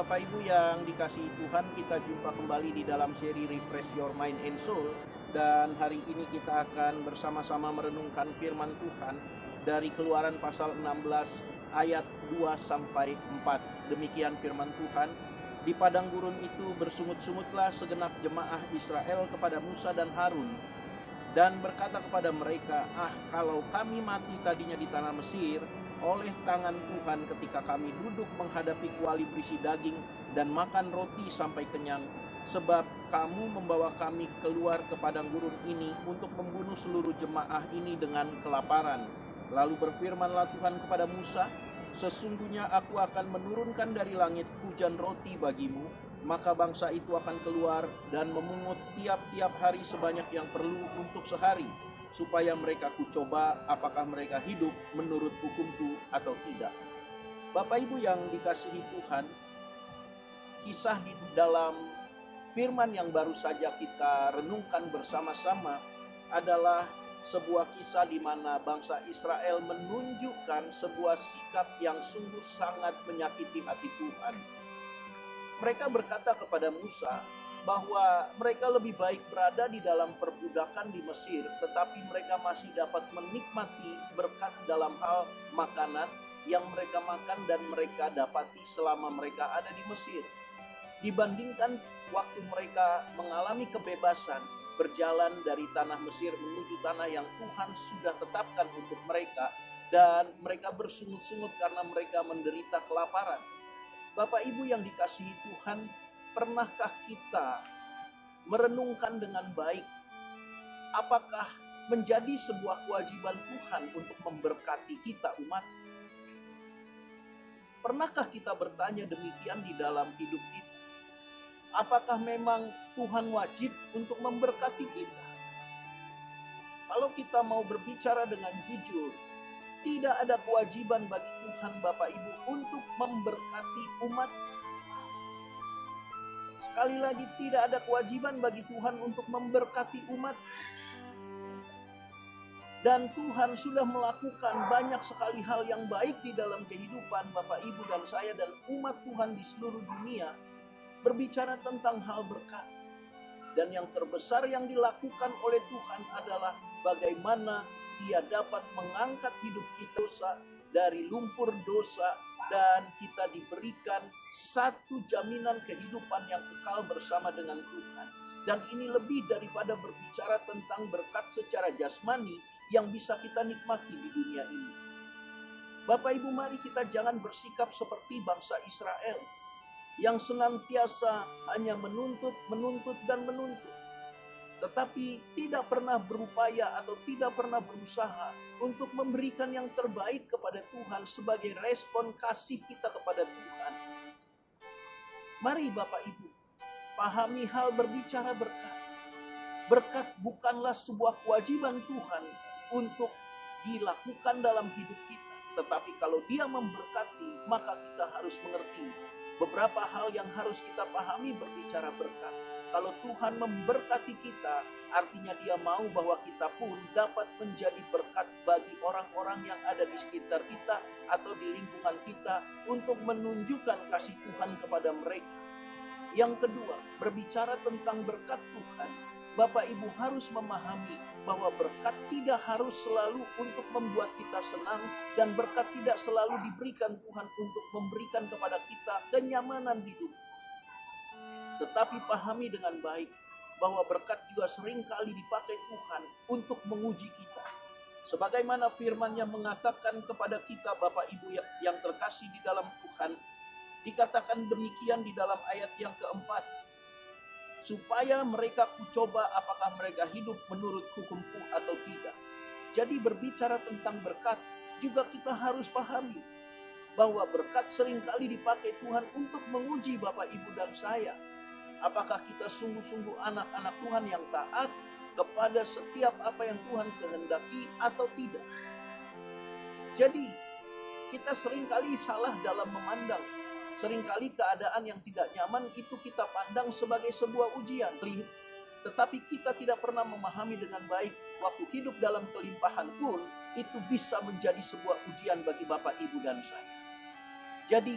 Bapak Ibu yang dikasihi Tuhan, kita jumpa kembali di dalam seri Refresh Your Mind and Soul. Dan hari ini kita akan bersama-sama merenungkan firman Tuhan dari Keluaran pasal 16 ayat 2-4. Demikian firman Tuhan. Di padang gurun itu bersungut-sungutlah segenap jemaah Israel kepada Musa dan Harun, dan berkata kepada mereka, kalau kami mati tadinya di tanah Mesir oleh tangan Tuhan ketika kami duduk menghadapi kuali berisi daging dan makan roti sampai kenyang, sebab kamu membawa kami keluar ke padang gurun ini untuk membunuh seluruh jemaah ini dengan kelaparan. Lalu berfirmanlah Tuhan kepada Musa, sesungguhnya aku akan menurunkan dari langit hujan roti bagimu, maka bangsa itu akan keluar dan memungut tiap-tiap hari sebanyak yang perlu untuk sehari, supaya mereka kucoba apakah mereka hidup menurut hukumku atau tidak. Bapak Ibu yang dikasihi Tuhan, kisah di dalam firman yang baru saja kita renungkan bersama-sama adalah sebuah kisah di mana bangsa Israel menunjukkan sebuah sikap yang sungguh sangat menyakiti hati Tuhan. Mereka berkata kepada Musa bahwa mereka lebih baik berada di dalam perbudakan di Mesir, tetapi mereka masih dapat menikmati berkat dalam hal makanan yang mereka makan dan mereka dapati selama mereka ada di Mesir, dibandingkan waktu mereka mengalami kebebasan berjalan dari tanah Mesir menuju tanah yang Tuhan sudah tetapkan untuk mereka, dan mereka bersungut-sungut karena mereka menderita kelaparan. Bapak Ibu yang dikasihi Tuhan, pernahkah kita merenungkan dengan baik apakah menjadi sebuah kewajiban Tuhan untuk memberkati kita umat? Pernahkah kita bertanya demikian di dalam hidup kita? Apakah memang Tuhan wajib untuk memberkati kita? Kalau kita mau berbicara dengan jujur, tidak ada kewajiban bagi Tuhan Bapak Ibu untuk memberkati umat. Sekali lagi, tidak ada kewajiban bagi Tuhan untuk memberkati umat. Dan Tuhan sudah melakukan banyak sekali hal yang baik di dalam kehidupan Bapak Ibu dan saya dan umat Tuhan di seluruh dunia. Berbicara tentang hal berkat. Dan yang terbesar yang dilakukan oleh Tuhan adalah bagaimana Dia dapat mengangkat hidup kita dari lumpur dosa, dan kita diberikan satu jaminan kehidupan yang kekal bersama dengan Tuhan. Dan ini lebih daripada berbicara tentang berkat secara jasmani yang bisa kita nikmati di dunia ini. Bapak Ibu, mari kita jangan bersikap seperti bangsa Israel yang senantiasa hanya menuntut, dan menuntut, tetapi tidak pernah berupaya atau tidak pernah berusaha untuk memberikan yang terbaik kepada Tuhan sebagai respon kasih kita kepada Tuhan. Mari Bapak Ibu, pahami hal berbicara berkat. Berkat bukanlah sebuah kewajiban Tuhan untuk dilakukan dalam hidup kita, tetapi kalau Dia memberkati, maka kita harus mengerti beberapa hal yang harus kita pahami berbicara berkat. Kalau Tuhan memberkati kita, artinya Dia mau bahwa kita pun dapat menjadi berkat bagi orang-orang yang ada di sekitar kita atau di lingkungan kita untuk menunjukkan kasih Tuhan kepada mereka. Yang kedua, berbicara tentang berkat Tuhan, Bapak Ibu harus memahami bahwa berkat tidak harus selalu untuk membuat kita senang, dan berkat tidak selalu diberikan Tuhan untuk memberikan kepada kita kenyamanan hidup. Tetapi pahami dengan baik bahwa berkat juga seringkali dipakai Tuhan untuk menguji kita. Sebagaimana firman-Nya mengatakan kepada kita Bapak Ibu yang terkasih di dalam Tuhan, dikatakan demikian di dalam ayat yang keempat, supaya mereka kucoba apakah mereka hidup menurut hukumku atau tidak. Jadi berbicara tentang berkat, juga kita harus pahami bahwa berkat seringkali dipakai Tuhan untuk menguji Bapak Ibu dan saya. Apakah kita sungguh-sungguh anak-anak Tuhan yang taat kepada setiap apa yang Tuhan kehendaki atau tidak. Jadi kita seringkali salah dalam memandang. Seringkali keadaan yang tidak nyaman itu kita pandang sebagai sebuah ujian. Tetapi kita tidak pernah memahami dengan baik waktu hidup dalam kelimpahan pun itu bisa menjadi sebuah ujian bagi Bapak, Ibu, dan saya. Jadi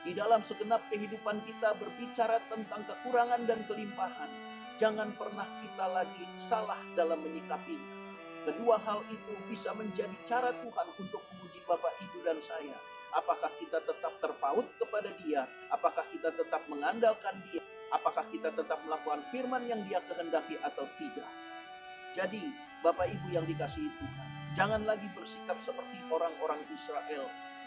Di dalam segenap kehidupan kita berbicara tentang kekurangan dan kelimpahan, jangan pernah kita lagi salah dalam menyikapinya. Kedua hal itu bisa menjadi cara Tuhan untuk menguji Bapak, Ibu, dan saya. Apakah kita tetap terpaut kepada Dia? Apakah kita tetap mengandalkan Dia? Apakah kita tetap melakukan firman yang Dia kehendaki atau tidak? Jadi, Bapak Ibu yang dikasihi Tuhan, jangan lagi bersikap seperti orang-orang Israel,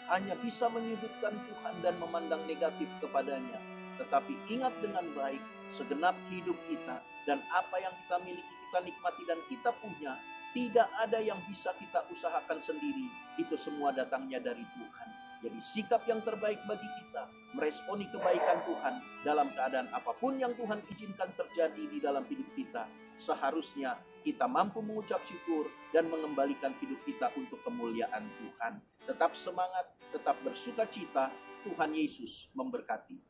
hanya bisa menyudutkan Tuhan dan memandang negatif kepadanya. Tetapi ingat dengan baik, segenap hidup kita dan apa yang kita miliki, kita nikmati dan kita punya, tidak ada yang bisa kita usahakan sendiri. Itu semua datangnya dari Tuhan. Jadi sikap yang terbaik bagi kita, meresponi kebaikan Tuhan dalam keadaan apapun yang Tuhan izinkan terjadi di dalam hidup kita. Seharusnya kita mampu mengucap syukur dan mengembalikan hidup kita untuk kemuliaan Tuhan. Tetap semangat, tetap bersuka cita. Tuhan Yesus memberkati.